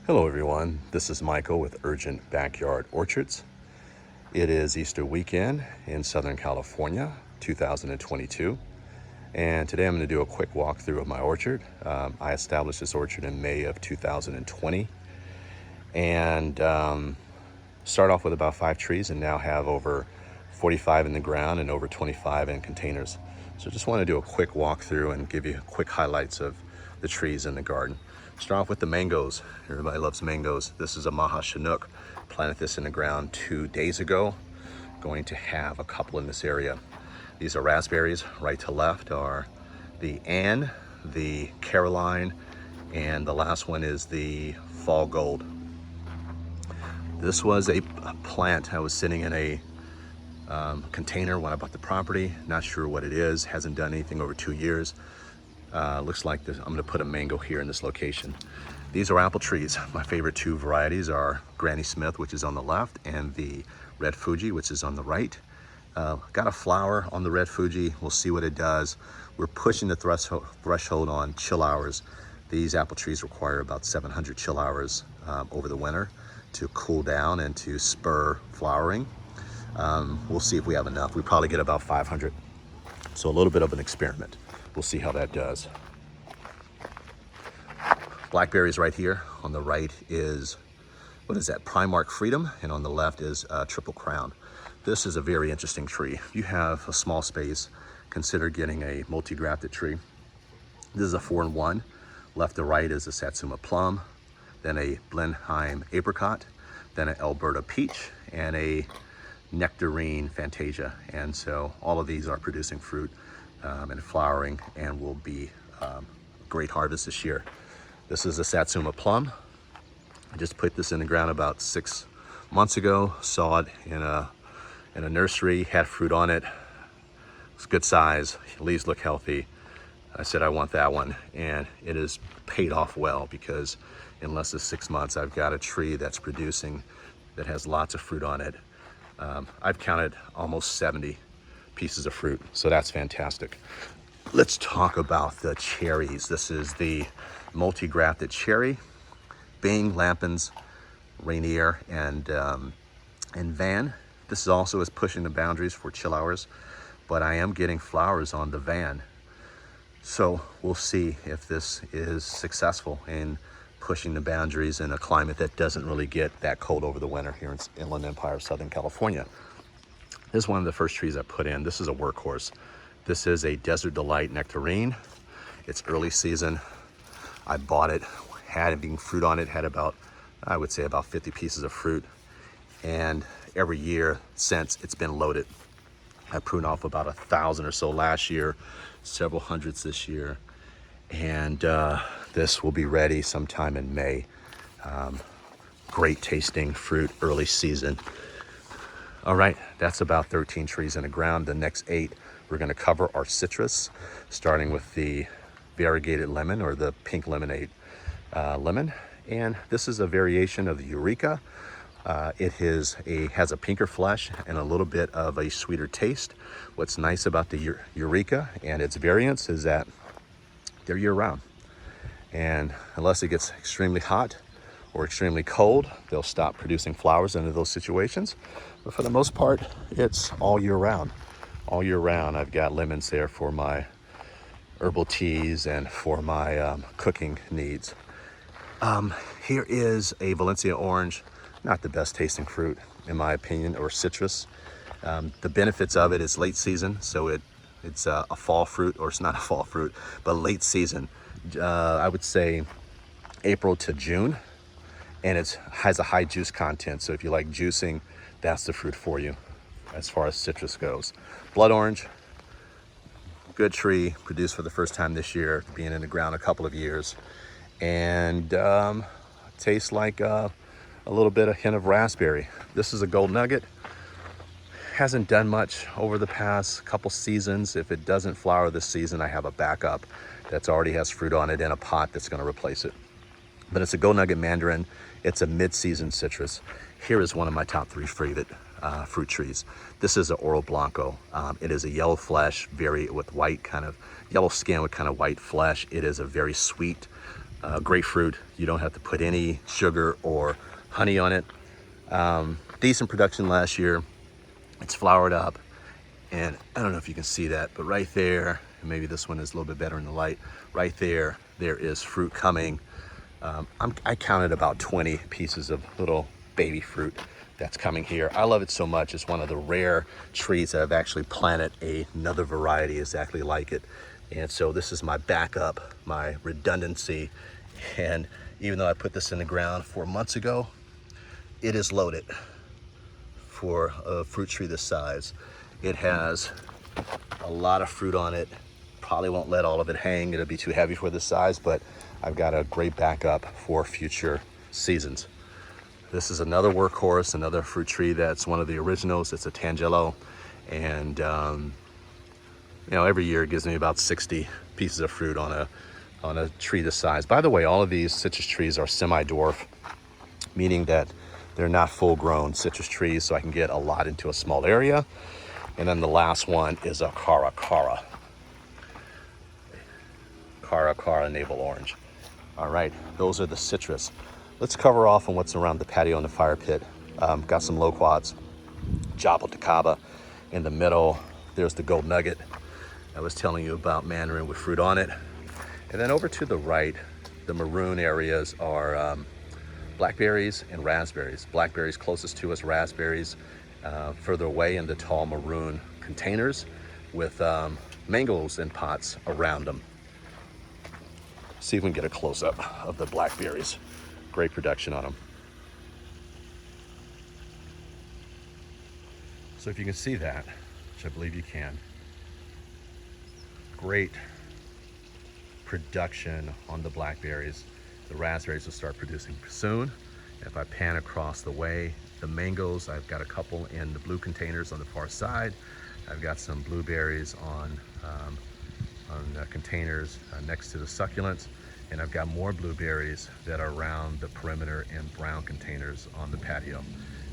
Hello everyone, this is Michael with Urgent Backyard Orchards. It is Easter weekend in Southern California, 2022. And today I'm going to do a quick walkthrough of my orchard. I established this orchard in May of 2020 and start off with about 5 trees and now have over 45 in the ground and over 25 in containers. So just want to do a quick walkthrough and give you quick highlights of the trees in the garden. Start off with the mangoes. Everybody loves mangoes. This is a Maha Chinook. Planted this in the ground 2 days ago. Going to have a couple in this area. These are raspberries. Right to left are the Anne, the Caroline, and the last one is the Fall Gold. This was a plant. I was sitting in a container when I bought the property. Not sure what it is. Hasn't done anything over 2 years. Looks like this, I'm going to put a mango here in this location. These are apple trees. My favorite 2 varieties are Granny Smith, which is on the left, and the Red Fuji, which is on the right. Got a flower on the Red Fuji. We'll see what it does. We're pushing the threshold on chill hours. These apple trees require about 700 chill hours over the winter to cool down and to spur flowering. We'll see if we have enough. We probably get about 500. So a little bit of an experiment. We'll see how that does. Blackberries right here. On the right is, what is that? Primark Freedom, and on the left is Triple Crown. This is a very interesting tree. If you have a small space, consider getting a multi-grafted tree. This is a 4-in-1. Left to right is a Satsuma Plum, then a Blenheim Apricot, then an Alberta Peach, and a Nectarine Fantasia. And so all of these are producing fruit and flowering and will be a great harvest this year. This is a Satsuma Plum. I just put this in the ground about 6 months ago. Saw it in a nursery, had fruit on it. It's good size, leaves look healthy. I said I want that one, and it has paid off well because in less than 6 months I've got a tree that's producing, that has lots of fruit on it. I've counted almost 70 pieces of fruit, so that's fantastic. Let's talk about the cherries. This is the multi-grafted cherry, Bing, Lampins, Rainier, and Van. This also is pushing the boundaries for chill hours, but I am getting flowers on the Van. So we'll see if this is successful in pushing the boundaries in a climate that doesn't really get that cold over the winter here in Inland Empire, Southern California. This is one of the first trees I put in. This is a workhorse. This is a Desert Delight Nectarine. It's early season. I bought it, had it being fruit on it, had about, I would say about 50 pieces of fruit. And every year since, it's been loaded. I pruned off about 1,000 or so last year, several hundreds this year. And this will be ready sometime in May. Great tasting fruit, early season. All right, that's about 13 trees in the ground. The next 8 we're going to cover are citrus, starting with the variegated lemon or the pink lemonade lemon. And this is a variation of the Eureka. It has a pinker flesh and a little bit of a sweeter taste. What's nice about the Eureka and its variants is that they're year-round. And unless it gets extremely hot or extremely cold, they'll stop producing flowers under those situations. But for the most part, it's all year round. All year round, I've got lemons there for my herbal teas and for my cooking needs. Here is a Valencia orange, not the best tasting fruit in my opinion, or citrus. The benefits of it is late season, so it's a fall fruit, or it's not a fall fruit, but late season. I would say April to June, and it has a high juice content. So if you like juicing, that's the fruit for you as far as citrus goes. Blood orange, good tree, produced for the first time this year, being in the ground a couple of years, and tastes like a little bit of hint of raspberry. This is a gold nugget. Hasn't done much over the past couple seasons. If it doesn't flower this season, I have a backup that's already has fruit on it in a pot that's going to replace it. But it's a gold nugget mandarin. It's a mid-season citrus. Here is one of my top 3 favorite fruit trees. This is an Oro Blanco. It is a yellow flesh, with white kind of yellow skin with kind of white flesh. It is a very sweet grapefruit. You don't have to put any sugar or honey on it. Decent production last year. It's flowered up, and I don't know if you can see that, but right there, and maybe this one is a little bit better in the light, right there, there is fruit coming. I counted about 20 pieces of little baby fruit that's coming here. I love it so much. It's one of the rare trees that I've actually planted another variety exactly like it. And so this is my backup, my redundancy. And even though I put this in the ground 4 months ago, it is loaded for a fruit tree this size. It has a lot of fruit on it. Probably won't let all of it hang. It'll be too heavy for this size, but I've got a great backup for future seasons. This is another workhorse, another fruit tree that's one of the originals. It's a Tangelo, and every year it gives me about 60 pieces of fruit on a tree this size. By the way, all of these citrus trees are semi-dwarf, meaning that they're not full-grown citrus trees, so I can get a lot into a small area. And then the last one is a Cara navel orange. All right, those are the citrus. Let's cover off on what's around the patio and the fire pit. Got some loquats, Jabo de Caba. In the middle, there's the gold nugget I was telling you about, mandarin with fruit on it. And then over to the right, the maroon areas are blackberries and raspberries. Blackberries closest to us, raspberries further away in the tall maroon containers with mangoes in pots around them. See if we can get a close-up of the blackberries. Great production on them. So if you can see that, which I believe you can, great production on the blackberries. The raspberries will start producing soon. If I pan across the way, the mangoes, I've got a couple in the blue containers on the far side. I've got some blueberries on containers next to the succulents, and I've got more blueberries that are around the perimeter in brown containers on the patio.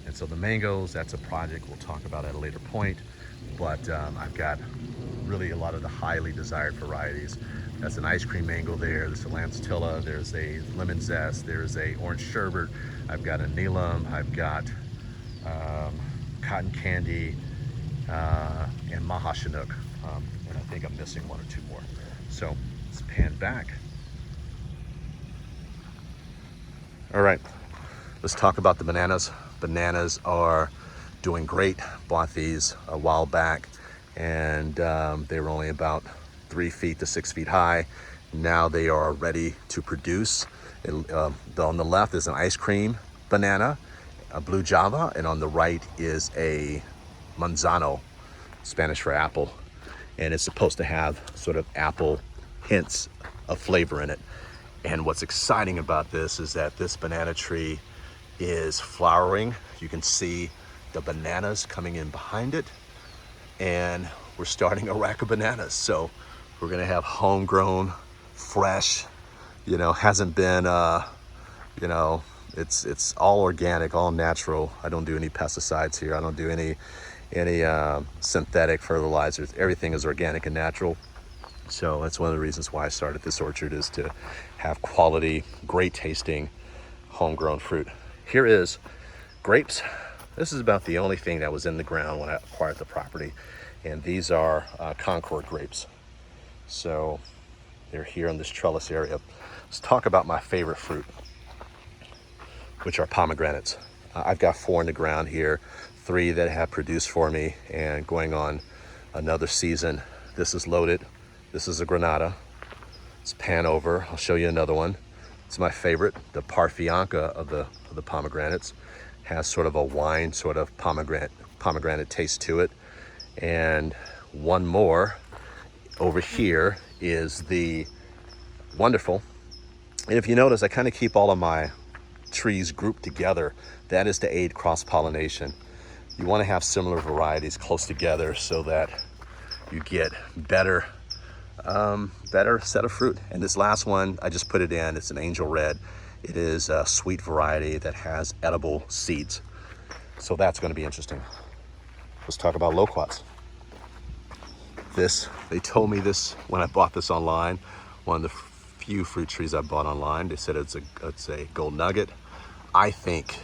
And so the mangoes, that's a project we'll talk about at a later point, but I've got really a lot of the highly desired varieties. That's an ice cream mango there, there's a lancetilla, there's a lemon zest, there's a orange sherbet, I've got a Neelam, I've got cotton candy, and Maha Chinook, and I think I'm missing one or two more. So let's pan back. All right, let's talk about the bananas. Bananas are doing great. Bought these a while back, and they were only about 3 feet to 6 feet high. Now they are ready to produce. On the left is an ice cream banana, a blue Java, and on the right is a manzano, Spanish for apple. And it's supposed to have sort of apple hints of flavor in it. And what's exciting about this is that this banana tree is flowering. You can see the bananas coming in behind it, and we're starting a rack of bananas. So we're gonna have homegrown, fresh, hasn't been, it's all organic, all natural. I don't do any pesticides here. I don't do any synthetic fertilizers. Everything is organic and natural. So that's one of the reasons why I started this orchard, is to have quality, great tasting, homegrown fruit. Here is grapes. This is about the only thing that was in the ground when I acquired the property. And these are Concord grapes. So they're here in this trellis area. Let's talk about my favorite fruit, which are pomegranates. I've got 4 in the ground here, 3 that have produced for me and going on another season. This is loaded. This is a Granada. Let's pan over. I'll show you another one. It's my favorite, the Parfianca of the pomegranates. Has sort of a wine, sort of pomegranate taste to it. And one more over here is the wonderful. And if you notice, I kind of keep all of my trees grouped together. That is to aid cross-pollination. You want to have similar varieties close together so that you get better set of fruit. And this last one, I just put it in. It's an angel red. It is a sweet variety that has edible seeds. So that's going to be interesting. Let's talk about loquats. They told me this when I bought this online. One of the few fruit trees I bought online. They said it's a gold nugget. I think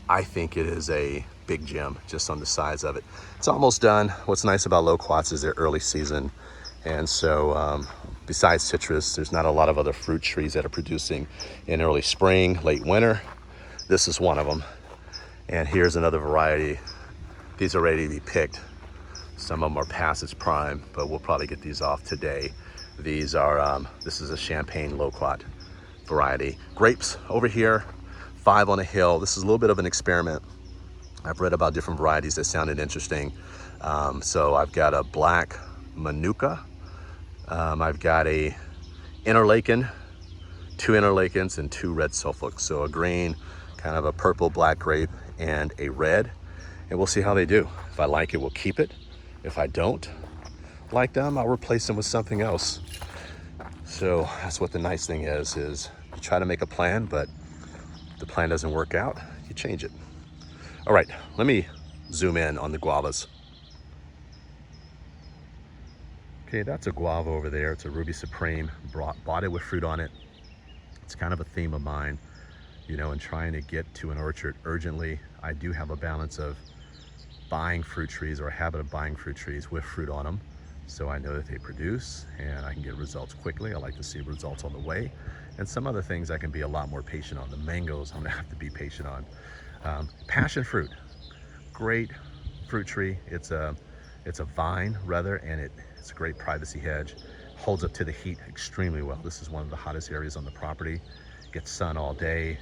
it is a big gem just on the size of it. It's almost done. What's nice about Loquats is they're early season. And so besides citrus, there's not a lot of other fruit trees that are producing in early spring, late winter. This is one of them. And here's another variety. These are ready to be picked. Some of them are past its prime, but we'll probably get these off today. These are, this is a champagne loquat variety. Grapes over here, 5 on a hill. This is a little bit of an experiment. I've read about different varieties that sounded interesting. So I've got a black Manuka. I've got a interlaken, 2 interlakens and 2 red Suffolk. So a green, kind of a purple black grape and a red. And we'll see how they do. If I like it, we'll keep it. If I don't like them, I'll replace them with something else. So that's what the nice thing is you try to make a plan, but if the plan doesn't work out, you change it. All right, let me zoom in on the guavas. Okay, that's a guava over there. It's a Ruby Supreme. Bought it with fruit on it. It's kind of a theme of mine, you know, and trying to get to an orchard urgently. I do have a balance of buying fruit trees, or a habit of buying fruit trees with fruit on them. So I know that they produce and I can get results quickly. I like to see results on the way. And some other things I can be a lot more patient on. The mangoes I'm gonna have to be patient on. Passion fruit, great fruit tree. It's a vine rather, and it's a great privacy hedge. Holds up to the heat extremely well. This is one of the hottest areas on the property. Gets sun all day.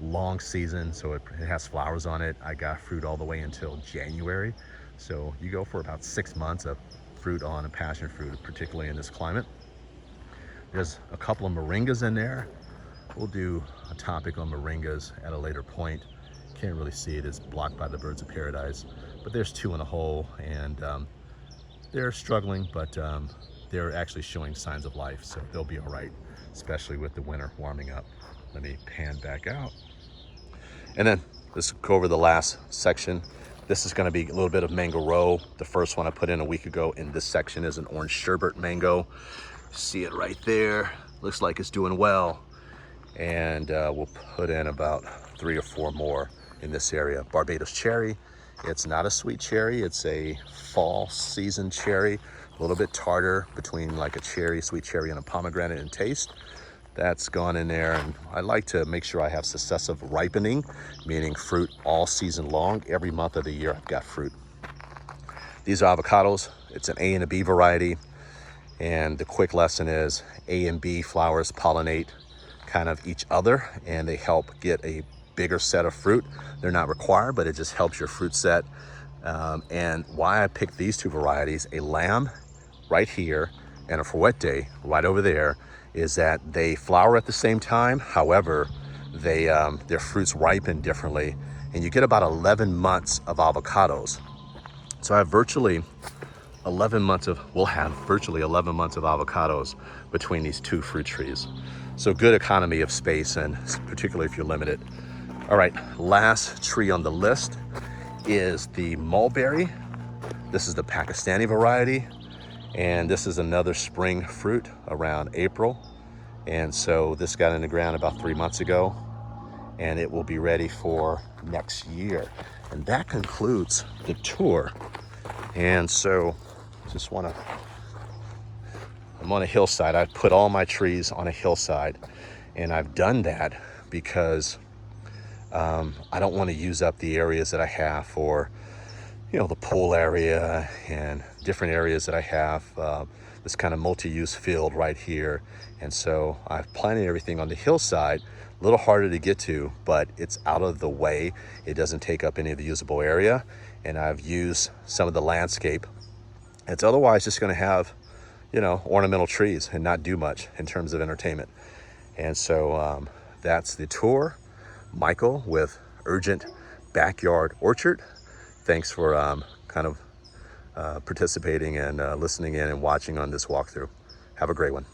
Long season, so it has flowers on it. I got fruit all the way until January. So you go for about 6 months of fruit on a passion fruit, particularly in this climate. There's a couple of moringas in there. We'll do a topic on moringas at a later point. Can't really see it, it's blocked by the birds of paradise. But there's 2 in a hole, and they're struggling, but they're actually showing signs of life, so they'll be all right, especially with the winter warming up. Let me pan back out. And then let's go over the last section. This is gonna be a little bit of mango row. The first one I put in a week ago in this section is an orange sherbet mango. See it right there. Looks like it's doing well. And we'll put in about 3 or 4 more in this area. Barbados cherry. It's not a sweet cherry. It's a fall season cherry. A little bit tartar, between like a cherry, sweet cherry, and a pomegranate in taste. That's gone in there, and I like to make sure I have successive ripening, meaning fruit all season long. Every month of the year I've got fruit. These are avocados. It's an A and a B variety, and the quick lesson is A and B flowers pollinate kind of each other, and they help get a bigger set of fruit. They're not required, but it just helps your fruit set. And why I picked these 2 varieties, a lamb right here and a fuerte right over there, is that they flower at the same time. However, their fruits ripen differently, and you get about 11 months of avocados. So I have virtually 11 months of, we'll have virtually 11 months of avocados between these 2 fruit trees. So good economy of space, and particularly if you're limited. All right, last tree on the list is the mulberry. This is the Pakistani variety. And this is another spring fruit around April. And so this got in the ground about 3 months ago, and it will be ready for next year. And that concludes the tour. And so I'm on a hillside. I put all my trees on a hillside, and I've done that because I don't want to use up the areas that I have for, you know, the pool area and different areas that I have, this kind of multi-use field right here. And so I've planted everything on the hillside, a little harder to get to, but it's out of the way. It doesn't take up any of the usable area. And I've used some of the landscape. It's otherwise just gonna have, you know, ornamental trees and not do much in terms of entertainment. And so that's the tour. Michael with Urgent Backyard Orchard. Thanks for kind of participating and listening in and watching on this walkthrough. Have a great one.